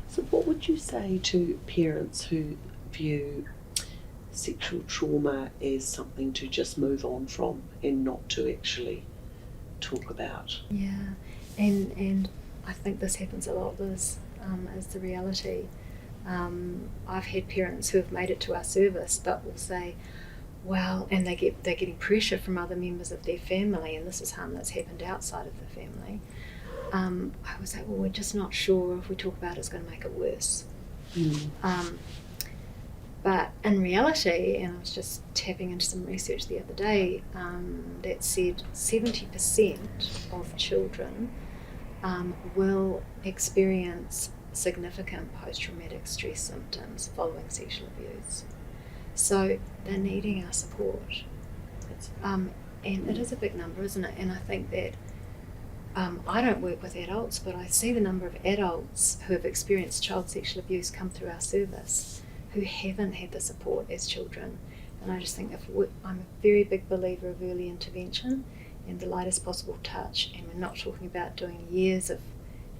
So what would you say to parents who view sexual trauma as something to just move on from and not to actually talk about? Yeah, and I think this happens a lot, Liz, is the reality. I've had parents who have made it to our service but will say, well, and they're getting pressure from other members of their family, and this is harm that's happened outside of the family. I would say, well, we're just not sure if we talk about it, it's going to make it worse. But in reality, and I was just tapping into some research the other day that said 70% of children will experience significant post-traumatic stress symptoms following sexual abuse. So they're needing our support. And it is a big number, isn't it? And I think that I don't work with adults, but I see the number of adults who have experienced child sexual abuse come through our service who haven't had the support as children. And I just think I'm a very big believer of early intervention and the lightest possible touch, and we're not talking about doing years of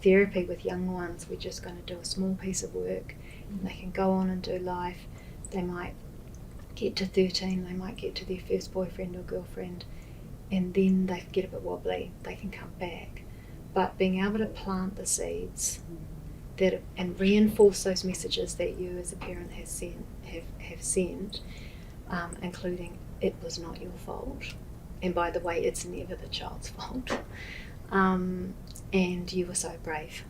therapy with young ones. We're just going to do a small piece of work and they can go on and do life. They might get to 13, they might get to their first boyfriend or girlfriend, and then they get a bit wobbly, they can come back. But being able to plant the seeds and reinforce those messages that you as a parent have sent, including it was not your fault, and by the way, it's never the child's fault, and you were so brave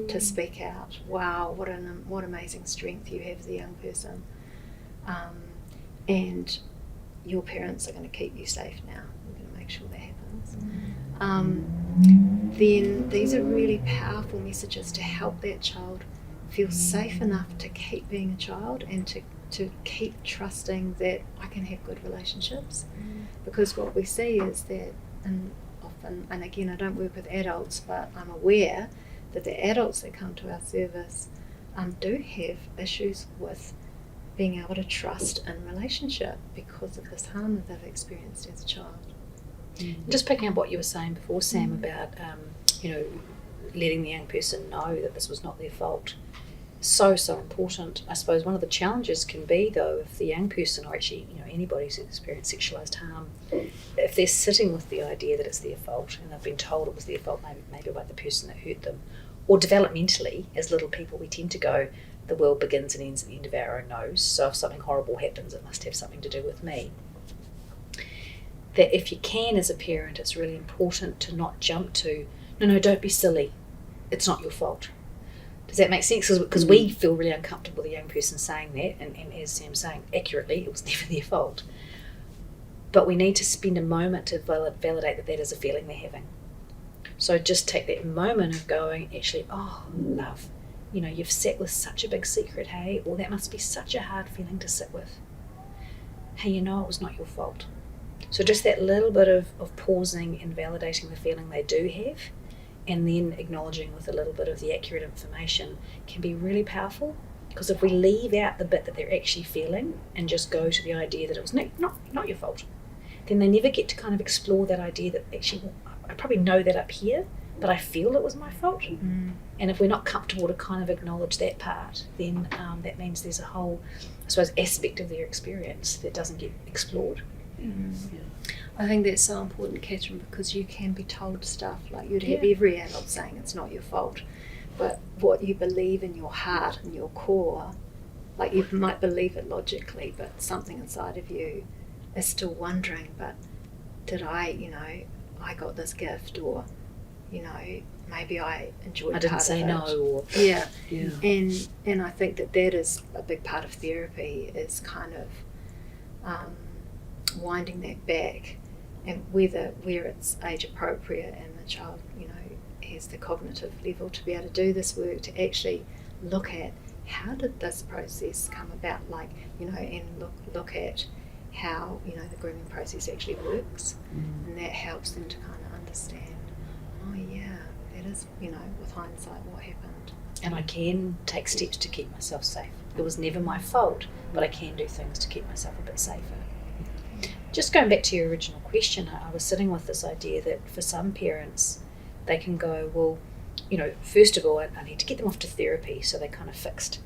to speak out. Wow, what amazing strength you have as a young person, and your parents are going to keep you safe now. We're going to make sure that happens. Then these are really powerful messages to help that child feel safe enough to keep being a child and to keep trusting that I can have good relationships. Because what we see is that, and often, and again, I don't work with adults, but I'm aware that the adults that come to our service do have issues with being able to trust in relationship because of this harm that they've experienced as a child. Just picking up what you were saying before, Sam, about letting the young person know that this was not their fault. So important. I suppose one of the challenges can be, though, if the young person, or actually anybody who's experienced sexualised harm, if they're sitting with the idea that it's their fault and they've been told it was their fault, maybe by the person that hurt them, or developmentally, as little people, we tend to go, the world begins and ends at the end of our own nose, so if something horrible happens, it must have something to do with me. That if you can, as a parent, it's really important to not jump to, no, don't be silly, it's not your fault. Does that make sense? Because we feel really uncomfortable with a young person saying that, and as Sam's saying, accurately, it was never their fault. But we need to spend a moment to validate that is a feeling they're having. So just take that moment of going, actually, oh, love, you've sat with such a big secret, hey, or that must be such a hard feeling to sit with. Hey, it was not your fault. So just that little bit of pausing and validating the feeling they do have, and then acknowledging with a little bit of the accurate information can be really powerful. Because if we leave out the bit that they're actually feeling and just go to the idea that it was not your fault, then they never get to kind of explore that idea that actually, well, I probably know that up here, but I feel it was my fault. And if we're not comfortable to kind of acknowledge that part, then that means there's a whole, I suppose, aspect of their experience that doesn't get explored. I think that's so important, Catherine, because you can be told stuff like you'd have every adult saying it's not your fault, but what you believe in your heart and your core, like you might believe it logically, but something inside of you is still wondering, but did I got this gift, or maybe I enjoyed I didn't part say of it. no, or And I think that is a big part of therapy, is kind of winding that back, and where it's age appropriate and the child has the cognitive level to be able to do this work, to actually look at how did this process come about, and look at how the grooming process actually works, and that helps them to kind of understand, oh yeah, that is with hindsight what happened. And I can take steps to keep myself safe. It was never my fault, but I can do things to keep myself a bit safer. Just going back to your original question, I was sitting with this idea that for some parents, they can go, well, first of all, I need to get them off to therapy so they're kind of fixed.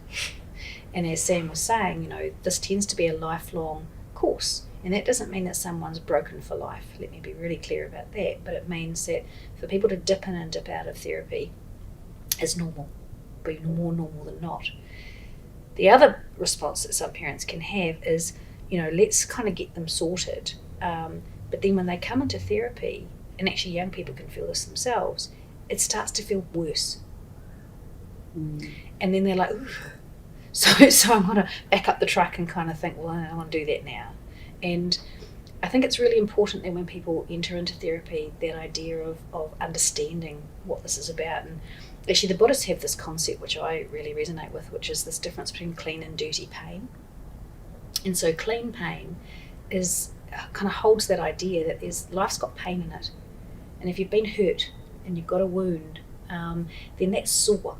And as Sam was saying, this tends to be a lifelong course. And that doesn't mean that someone's broken for life. Let me be really clear about that. But it means that for people to dip in and dip out of therapy is normal, but more normal than not. The other response that some parents can have is, let's kind of get them sorted. But then when they come into therapy, and actually young people can feel this themselves, it starts to feel worse. And then they're like, ooh. So I want to back up the truck and kind of think, well, I don't want to do that now. And I think it's really important that when people enter into therapy, that idea of understanding what this is about. And actually the Buddhists have this concept which I really resonate with, which is this difference between clean and dirty pain. And so clean pain is kind of holds that idea that life's got pain in it. And if you've been hurt and you've got a wound, then that's sore.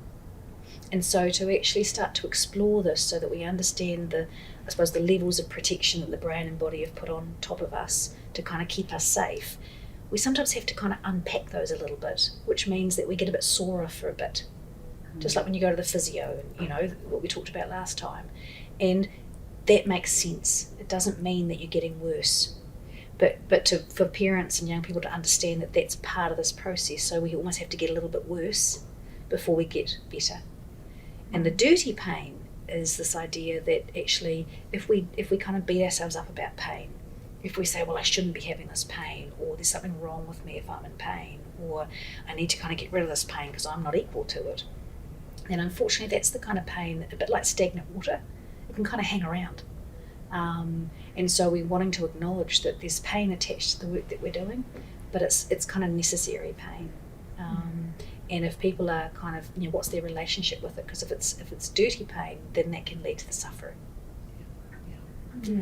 And so to actually start to explore this so that we understand the levels of protection that the brain and body have put on top of us to kind of keep us safe, we sometimes have to kind of unpack those a little bit, which means that we get a bit sorer for a bit. Just like when you go to the physio, what we talked about last time. And that makes sense. It doesn't mean that you're getting worse. But for parents and young people to understand that that's part of this process, so we almost have to get a little bit worse before we get better. And the dirty pain is this idea that actually if we kind of beat ourselves up about pain, if we say, well, I shouldn't be having this pain, or there's something wrong with me if I'm in pain, or I need to kind of get rid of this pain because I'm not equal to it, then unfortunately that's the kind of pain, a bit like stagnant water, it can kind of hang around. And so we're wanting to acknowledge that there's pain attached to the work that we're doing, but it's kind of necessary pain. And if people are kind of, what's their relationship with it? Because if it's dirty pain, then that can lead to the suffering.